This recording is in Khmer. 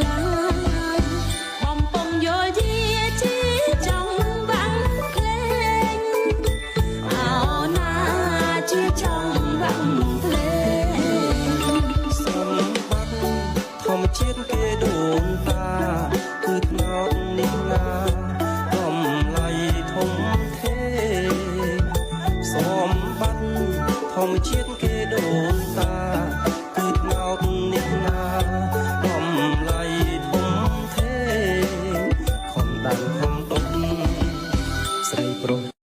ខ្លាំងបំពង់យល់ជាចង់បាំងភ្លេងអោណាជាចង់បាំងភ្លេងសម្បត្តិធម្មជាតិគេដូនតាគឺថ្នោតនេះណាតម្លៃធំធេសម្បត្តិធម្មជាតិគេដូនតាគឺថ្នោតនេះណាតម្លៃធំធេខំដាំខំដុតស្រីប្រុស